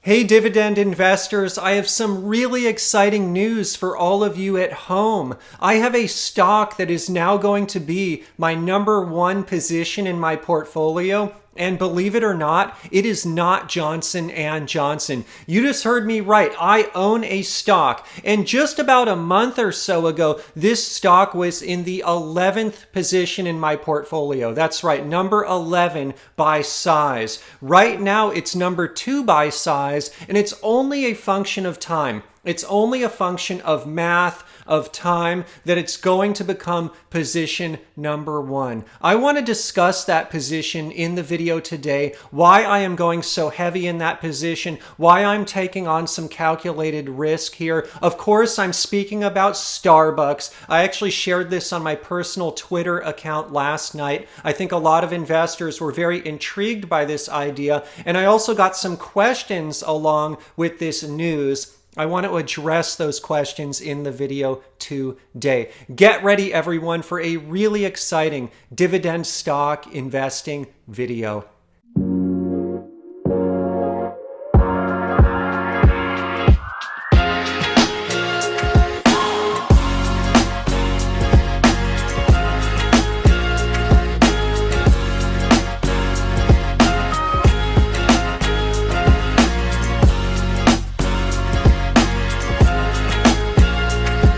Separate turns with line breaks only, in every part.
Hey dividend investors, I have some really exciting news for all of you at home. I have a stock that is now going to be my number one position in my portfolio. And believe it or not, it is not Johnson & Johnson. You just heard me right. I own a stock. And just about a month or so ago, this stock was in the 11th position in my portfolio. That's right, number 11 by size. Right now, it's number 2 by size, and it's only a function of time. It's only a function of math, of time, that it's going to become position number 1. I want to discuss that position in the video today, why I am going so heavy in that position, why I'm taking on some calculated risk here. Of course, I'm speaking about Starbucks. I actually shared this on my personal Twitter account last night. I think a lot of investors were very intrigued by this idea, and I also got some questions along with this news. I want to address those questions in the video today. Get ready, everyone, for a really exciting dividend stock investing video.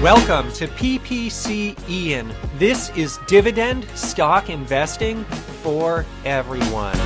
Welcome to PPC Ian. This is dividend stock investing for everyone.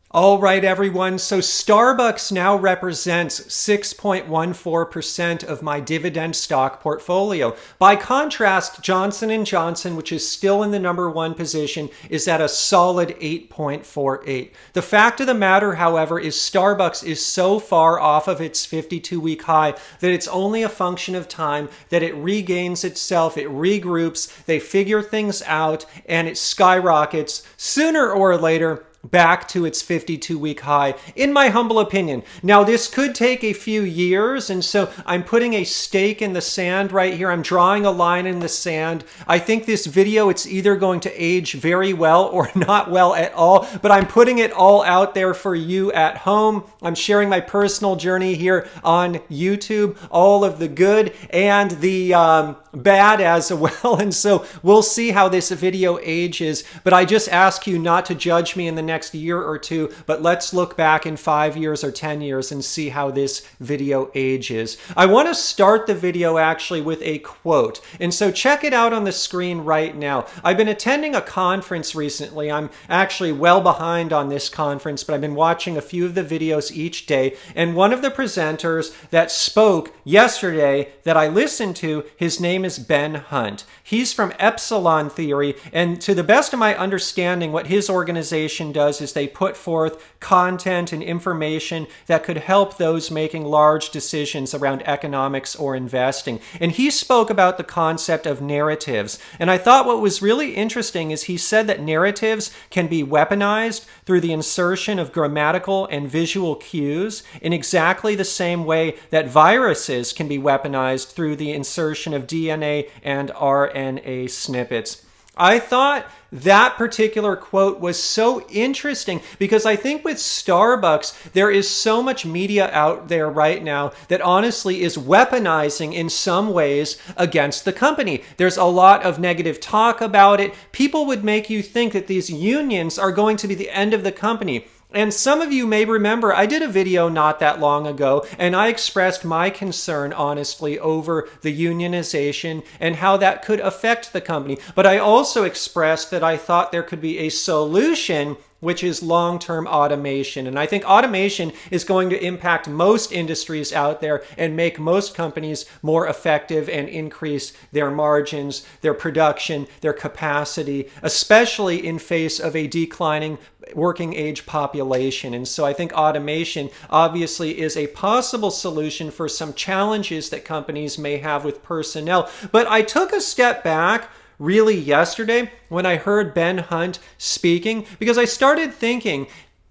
All right, everyone. So Starbucks now represents 6.14% of my dividend stock portfolio. By contrast, Johnson & Johnson, which is still in the number 1 position, is at a solid 8.48. The fact of the matter, however, is Starbucks is so far off of its 52-week high that it's only a function of time that it regains itself, it regroups, they figure things out, and it skyrockets sooner or later back to its 52-week high, in my humble opinion. Now, this could take a few years, and so I'm putting a stake in the sand right here. I'm drawing a line in the sand. I think this video, it's either going to age very well or not well at all, but I'm putting it all out there for you at home. I'm sharing my personal journey here on YouTube, all of the good and the bad as well, and so we'll see how this video ages, but I just ask you not to judge me in the next year or two, but let's look back in 5 years or 10 years and see how this video ages. I want to start the video actually with a quote, and so check it out on the screen right now. I've been attending a conference recently. I'm actually well behind on this conference, but I've been watching a few of the videos each day, and one of the presenters that spoke yesterday that I listened to, his name is Ben Hunt. He's from Epsilon theory, and to the best of my understanding, what his organization does is they put forth content and information that could help those making large decisions around economics or investing. And he spoke about the concept of narratives. And I thought what was really interesting is he said that narratives can be weaponized through the insertion of grammatical and visual cues in exactly the same way that viruses can be weaponized through the insertion of DNA and RNA snippets. I thought that particular quote was so interesting because I think with Starbucks, there is so much media out there right now that honestly is weaponizing in some ways against the company. There's a lot of negative talk about it. People would make you think that these unions are going to be the end of the company. And some of you may remember I did a video not that long ago, and I expressed my concern, honestly, over the unionization and how that could affect the company. But I also expressed that I thought there could be a solution, which is long-term automation. And I think automation is going to impact most industries out there and make most companies more effective and increase their margins, their production, their capacity, especially in face of a declining working age population. And so I think automation obviously is a possible solution for some challenges that companies may have with personnel. But I took a step back really yesterday when I heard Ben Hunt speaking, because I started thinking,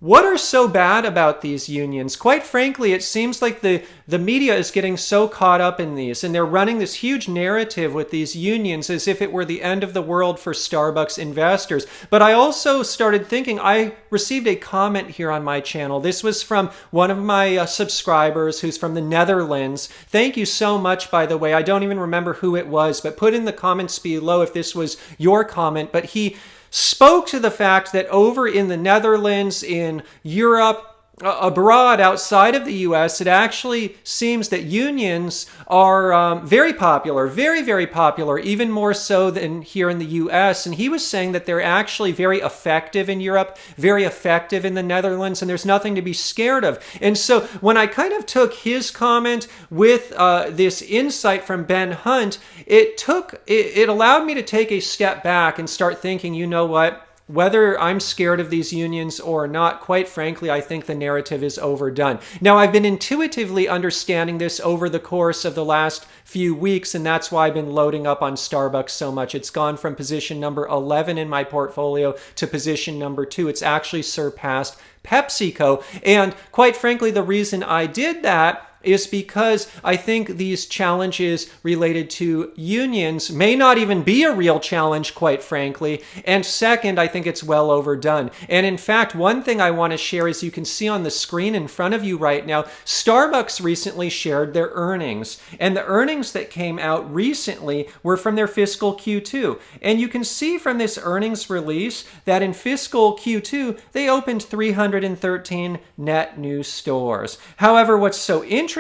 What are so bad about these unions? Quite frankly, it seems like the media is getting so caught up in these, and they're running this huge narrative with these unions as if it were the end of the world for Starbucks investors. But I also started thinking, I received a comment here on my channel. This was from one of my subscribers who's from the Netherlands. Thank you so much, by the way. I don't even remember who it was, but put in the comments below if this was your comment. But he spoke to the fact that over in the Netherlands, in Europe, abroad, outside of the US, it actually seems that unions are very popular, very, very popular, even more so than here in the US. And he was saying that they're actually very effective in Europe, very effective in the Netherlands, and there's nothing to be scared of. And so when I kind of took his comment with this insight from Ben Hunt, it allowed me to take a step back and start thinking, you know what? Whether I'm scared of these unions or not, quite frankly, I think the narrative is overdone. Now, I've been intuitively understanding this over the course of the last few weeks, and that's why I've been loading up on Starbucks so much. It's gone from position number 11 in my portfolio to position number 2. It's actually surpassed PepsiCo. And quite frankly, the reason I did that is because I think these challenges related to unions may not even be a real challenge, quite frankly. And second, I think it's well overdone. And in fact, one thing I want to share, as you can see on the screen in front of you right now, Starbucks recently shared their earnings. And the earnings that came out recently were from their fiscal Q2. And you can see from this earnings release that in fiscal Q2, they opened 313 net new stores. However, what's so interesting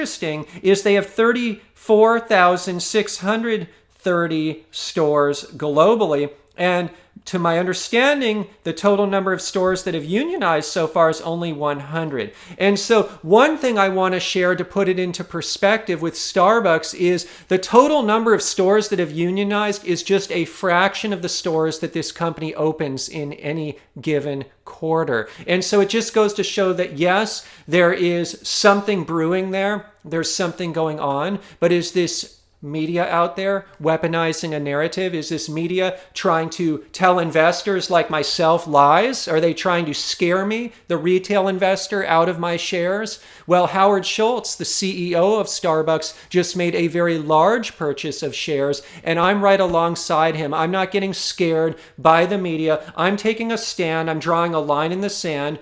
is they have 34,630 stores globally. And to my understanding, the total number of stores that have unionized so far is only 100. And so one thing I want to share to put it into perspective with Starbucks is the total number of stores that have unionized is just a fraction of the stores that this company opens in any given quarter. And so it just goes to show that yes, there is something brewing there. There's something going on, but is this media out there weaponizing a narrative? Is this media trying to tell investors like myself lies? Are they trying to scare me, the retail investor, out of my shares? Well, Howard Schultz, the CEO of Starbucks, just made a very large purchase of shares, and I'm right alongside him. I'm not getting scared by the media. I'm taking a stand. I'm drawing a line in the sand.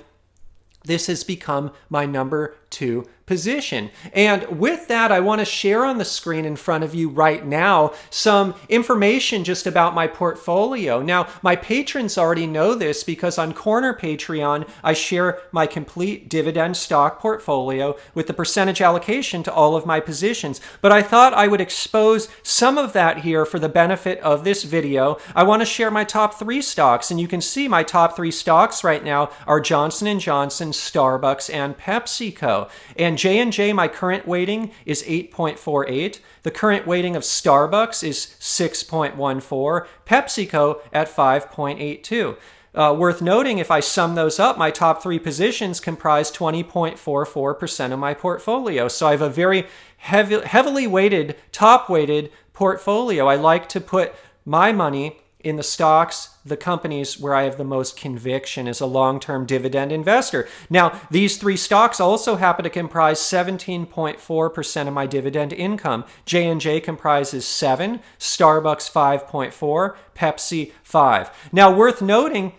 This has become my number 2 position. And with that, I want to share on the screen in front of you right now some information just about my portfolio. Now, my patrons already know this because on Corner Patreon, I share my complete dividend stock portfolio with the percentage allocation to all of my positions. But I thought I would expose some of that here for the benefit of this video. I want to share my top 3 stocks, and you can see my top 3 stocks right now are Johnson & Johnson, Starbucks, and PepsiCo. And J&J, my current weighting is 8.48. The current weighting of Starbucks is 6.14. PepsiCo at 5.82. Worth noting, if I sum those up, my top 3 positions comprise 20.44% of my portfolio. So I have a very heavily weighted, top-weighted portfolio. I like to put my money in the stocks, the companies where I have the most conviction as a long-term dividend investor. Now, these 3 stocks also happen to comprise 17.4% of my dividend income. J&J comprises 7, Starbucks 5.4, Pepsi 5. Now, worth noting,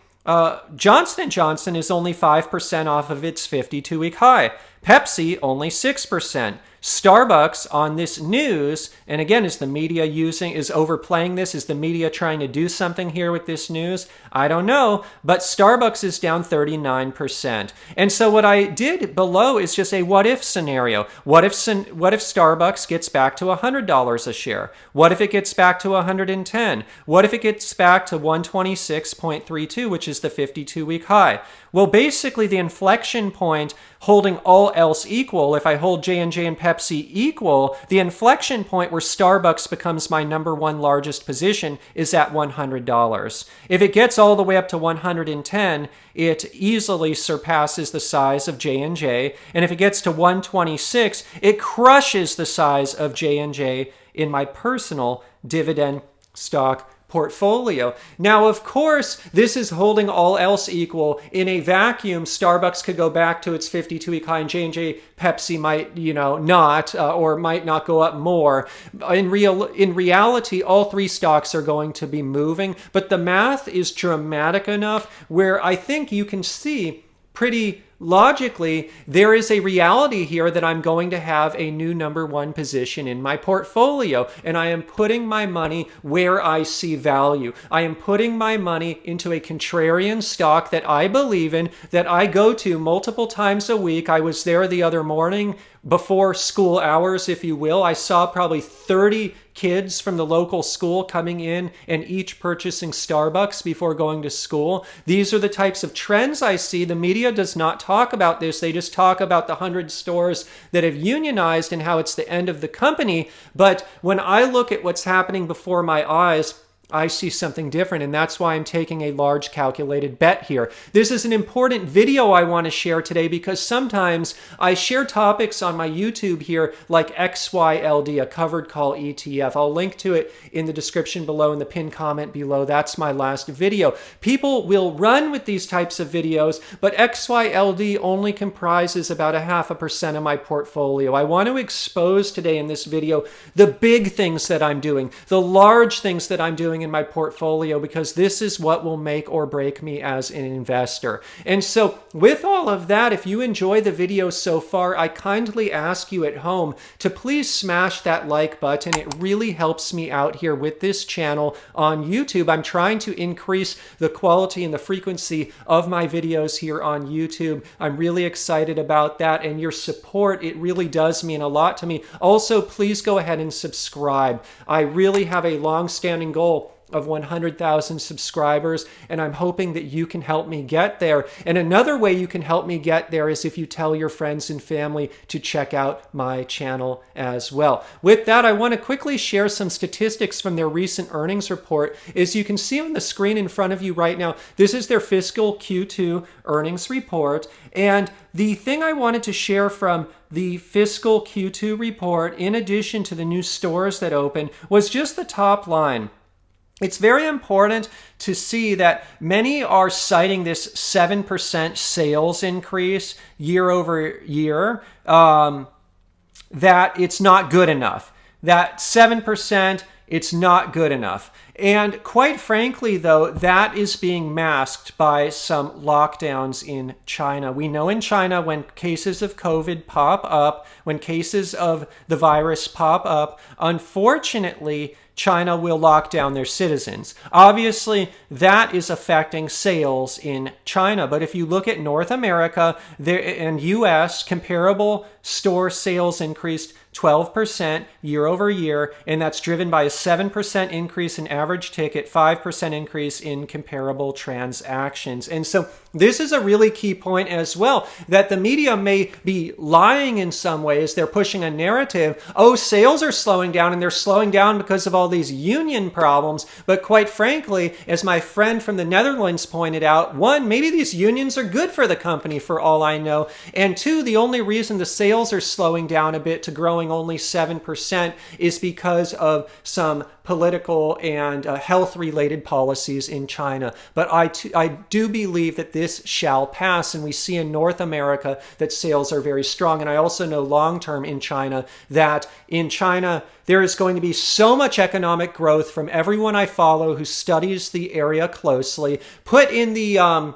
Johnson & Johnson is only 5% off of its 52-week high. Pepsi only 6%. Starbucks on this news, and again, is the media is overplaying this? Is the media trying to do something here with this news? I don't know, but Starbucks is down 39%. And so what I did below is just a what-if scenario. What if Starbucks gets back to $100 a share? What if it gets back to $110? What if it gets back to 126.32, which is the 52-week high? Well, basically the inflection point, holding all else equal, if I hold J&J and Pepsi equal, the inflection point where Starbucks becomes my number 1 largest position is at $100. If it gets all the way up to 110, it easily surpasses the size of J&J. And if it gets to 126, it crushes the size of J&J in my personal dividend stock portfolio. Now, of course, this is holding all else equal. In a vacuum, Starbucks could go back to its 52-week high, and J&J Pepsi might, not, or might not go up more. In reality, all three stocks are going to be moving, but the math is dramatic enough where I think you can see pretty logically, there is a reality here that I'm going to have a new number one position in my portfolio, and I am putting my money where I see value. I am putting my money into a contrarian stock that I believe in, that I go to multiple times a week. I was there the other morning before school hours, if you will. I saw probably 30 kids from the local school coming in and each purchasing Starbucks before going to school. These are the types of trends I see. The media does not talk about this. They just talk about the 100 stores that have unionized and how it's the end of the company. But when I look at what's happening before my eyes, I see something different, and that's why I'm taking a large calculated bet here. This is an important video I want to share today because sometimes I share topics on my YouTube here like XYLD, a covered call ETF. I'll link to it in the description below, in the pinned comment below. That's my last video. People will run with these types of videos, but XYLD only comprises about 0.5% of my portfolio. I want to expose today in this video the big things that I'm doing, the large things that I'm doing in my portfolio, because this is what will make or break me as an investor. And so with all of that, if you enjoy the video so far, I kindly ask you at home to please smash that like button. It really helps me out here with this channel on YouTube. I'm trying to increase the quality and the frequency of my videos here on YouTube. I'm really excited about that, and your support, it really does mean a lot to me. Also, please go ahead and subscribe. I really have a long-standing goal of 100,000 subscribers, and I'm hoping that you can help me get there. And another way you can help me get there is if you tell your friends and family to check out my channel as well. With that, I want to quickly share some statistics from their recent earnings report. As you can see on the screen in front of you right now, this is their fiscal Q2 earnings report. And the thing I wanted to share from the fiscal Q2 report, in addition to the new stores that opened, was just the top line. It's very important to see that many are citing this 7% sales increase year over year, that it's not good enough. That 7%, it's not good enough. And quite frankly, though, that is being masked by some lockdowns in China. We know in China, when cases of COVID pop up, when cases of the virus pop up, unfortunately, China will lock down their citizens. Obviously, that is affecting sales in China. But if you look at North America and US, comparable store sales increased 12% year over year, and that's driven by a 7% increase in average ticket, 5% increase in comparable transactions. And so this is a really key point as well, that the media may be lying in some ways. They're pushing a narrative, oh, sales are slowing down, and they're slowing down because of all these union problems. But quite frankly, as my friend from the Netherlands pointed out, one, maybe these unions are good for the company for all I know. And two, the only reason the sales are slowing down a bit to growing only 7% is because of some political and health-related policies in China. But I do believe that this shall pass, and we see in North America that sales are very strong. And I also know long-term in China that in China there is going to be so much economic growth from everyone I follow who studies the area closely. Put in the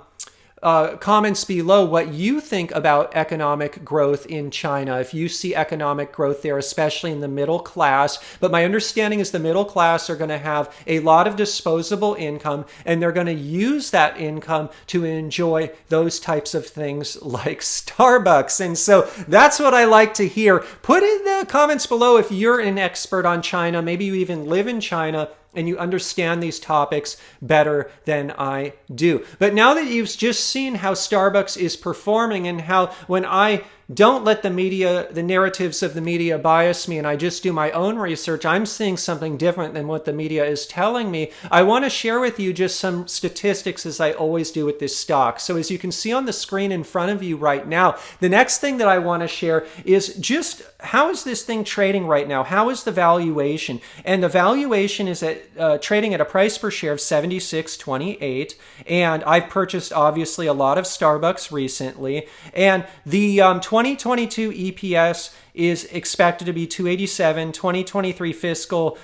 comments below what you think about economic growth in China. If you see economic growth there, especially in the middle class. But my understanding is the middle class are going to have a lot of disposable income, and they're going to use that income to enjoy those types of things like Starbucks. And so that's what I like to hear. Put in the comments below if you're an expert on China. Maybe you even live in China and you understand these topics better than I do. But now that you've just seen how Starbucks is performing, and how when I don't let the media, the narratives of the media bias me and I just do my own research, I'm seeing something different than what the media is telling me, I want to share with you just some statistics as I always do with this stock. So as you can see on the screen in front of you right now, the next thing that I want to share is just how is this thing trading right now? How is the valuation? And the valuation is at trading at a price per share of 76.28. And I've purchased obviously a lot of Starbucks recently. And the 2022 EPS is expected to be 287. 2023 fiscal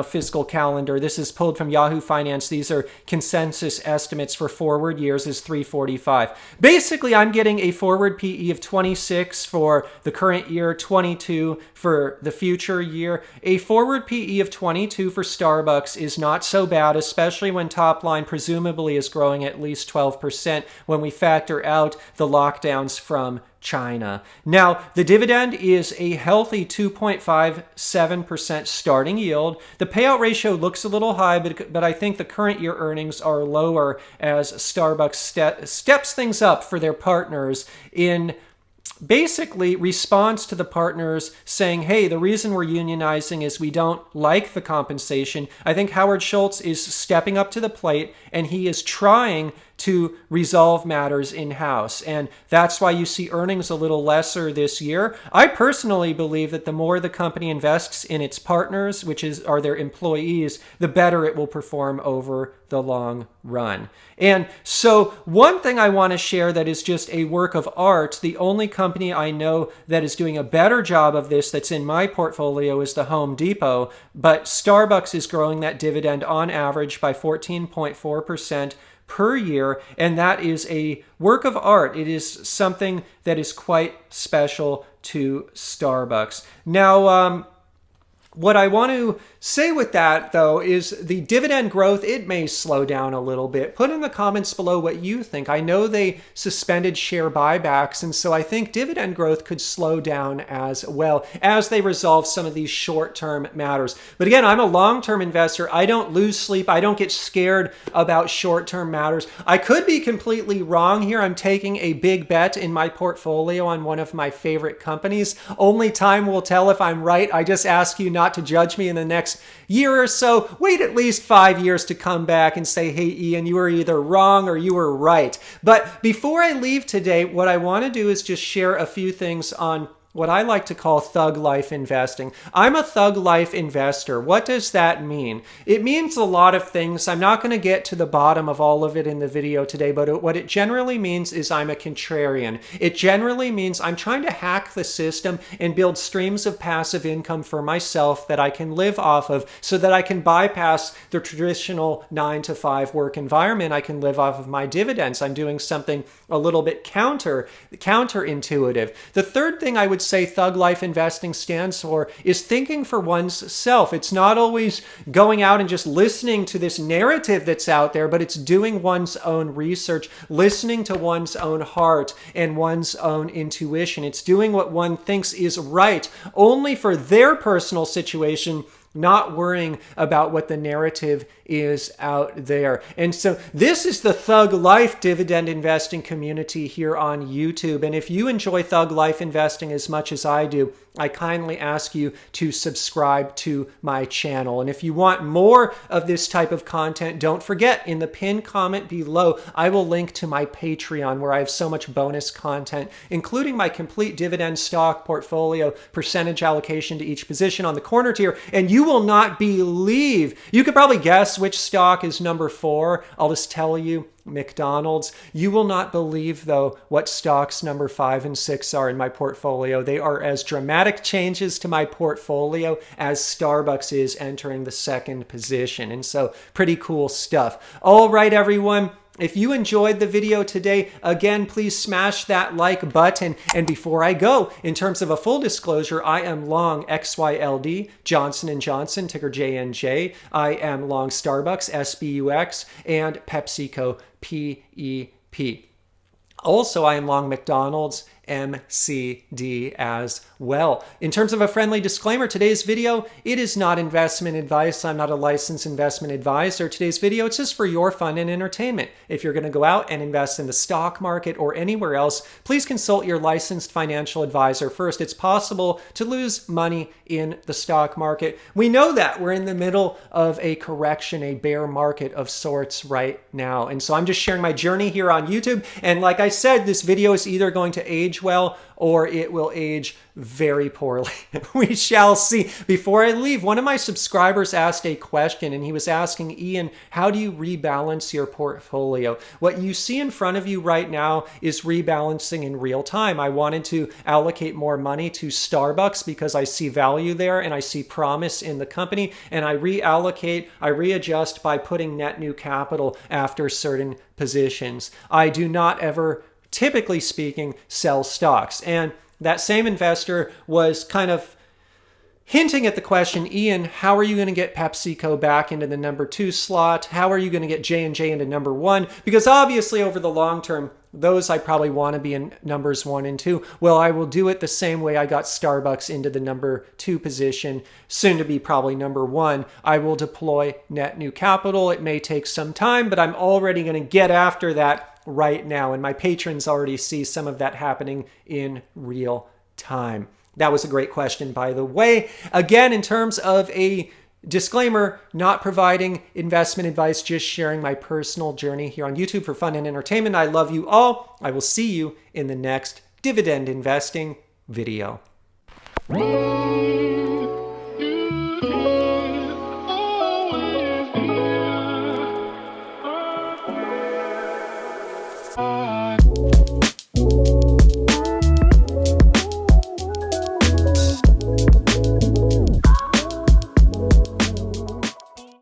fiscal calendar. This is pulled from Yahoo Finance. These are consensus estimates for forward years is 345. Basically, I'm getting a forward PE of 26 for the current year, 22 for the future year. A forward PE of 22 for Starbucks is not so bad, especially when top line presumably is growing at least 12% when we factor out the lockdowns from China. Now, the dividend is a healthy 2.57% starting yield. The payout ratio looks a little high, but I think the current year earnings are lower as Starbucks steps things up for their partners in basically response to the partners saying, hey, the reason we're unionizing is we don't like the compensation. I think Howard Schultz is stepping up to the plate and he is trying to resolve matters in-house. And that's why you see earnings a little lesser this year. I personally believe that the more the company invests in its partners, which are their employees, the better it will perform over the long run. And so one thing I want to share that is just a work of art, the only company I know that is doing a better job of this that's in my portfolio is the Home Depot, but Starbucks is growing that dividend on average by 14.4% per year, and that is a work of art. It is something that is quite special to Starbucks. Now, what I want to say with that, though, is the dividend growth, it may slow down a little bit. Put in the comments below what you think. I know they suspended share buybacks, and so I think dividend growth could slow down as well as they resolve some of these short-term matters. But again, I'm a long-term investor. I don't lose sleep. I don't get scared about short-term matters. I could be completely wrong here. I'm taking a big bet in my portfolio on one of my favorite companies. Only time will tell if I'm right. I just ask you not to judge me in the next year or so. Wait at least 5 years to come back and say, hey, Ian, you were either wrong or you were right. But before I leave today, what I want to do is just share a few things on what I like to call thug life investing. I'm a thug life investor. What does that mean? It means a lot of things. I'm not going to get to the bottom of all of it in the video today, but what it generally means is I'm a contrarian. It generally means I'm trying to hack the system and build streams of passive income for myself that I can live off of so that I can bypass the traditional 9-to-5 work environment. I can live off of my dividends. I'm doing something a little bit counterintuitive. The third thing I would say thug life investing stands for is thinking for one's self. It's not always going out and just listening to this narrative that's out there, but it's doing one's own research, listening to one's own heart and one's own intuition. It's doing what one thinks is right only for their personal situation, not worrying about what the narrative is out there. And so this is the Thug Life dividend investing community here on YouTube. And if you enjoy Thug Life investing as much as I do, I kindly ask you to subscribe to my channel. And if you want more of this type of content, don't forget in the pinned comment below, I will link to my Patreon where I have so much bonus content, including my complete dividend stock portfolio, percentage allocation to each position on the corner tier. And you will not believe, you could probably guess which stock is number 4. I'll just tell you, McDonald's. You will not believe, though, what stocks number 5 and 6 are in my portfolio. They are as dramatic changes to my portfolio as Starbucks is entering the second position. And so pretty cool stuff. All right, everyone. If you enjoyed the video today, again, please smash that like button. And before I go, in terms of a full disclosure, I am long XYLD, Johnson & Johnson, ticker JNJ. I am long Starbucks, SBUX, and PepsiCo, PEP. Also, I am long McDonald's MCD as well. In terms of a friendly disclaimer, today's video, it is not investment advice. I'm not a licensed investment advisor. Today's video, it's just for your fun and entertainment. If you're going to go out and invest in the stock market or anywhere else, please consult your licensed financial advisor first. It's possible to lose money in the stock market. We know that we're in the middle of a correction, a bear market of sorts right now. And so I'm just sharing my journey here on YouTube. And like I said, this video is either going to age well or it will age very poorly. We shall see. Before I leave, one of my subscribers asked a question, and he was asking, Ian, how do you rebalance your portfolio? What you see in front of you right now is rebalancing in real time. I wanted to allocate more money to Starbucks because I see value there and I see promise in the company, and I reallocate, I readjust by putting net new capital after certain positions. I do not ever, typically speaking, sell stocks. And that same investor was kind of hinting at the question, Ian, how are you going to get PepsiCo back into the number 2 slot? How are you going to get J&J into number 1? Because obviously over the long term, those I probably want to be in numbers 1 and 2. Well, I will do it the same way I got Starbucks into the number 2 position, soon to be probably number 1. I will deploy net new capital. It may take some time, but I'm already going to get after that right now. And my patrons already see some of that happening in real time. That was a great question, by the way. Again, in terms of a disclaimer, not providing investment advice, just sharing my personal journey here on YouTube for fun and entertainment. I love you all. I will see you in the next dividend investing video.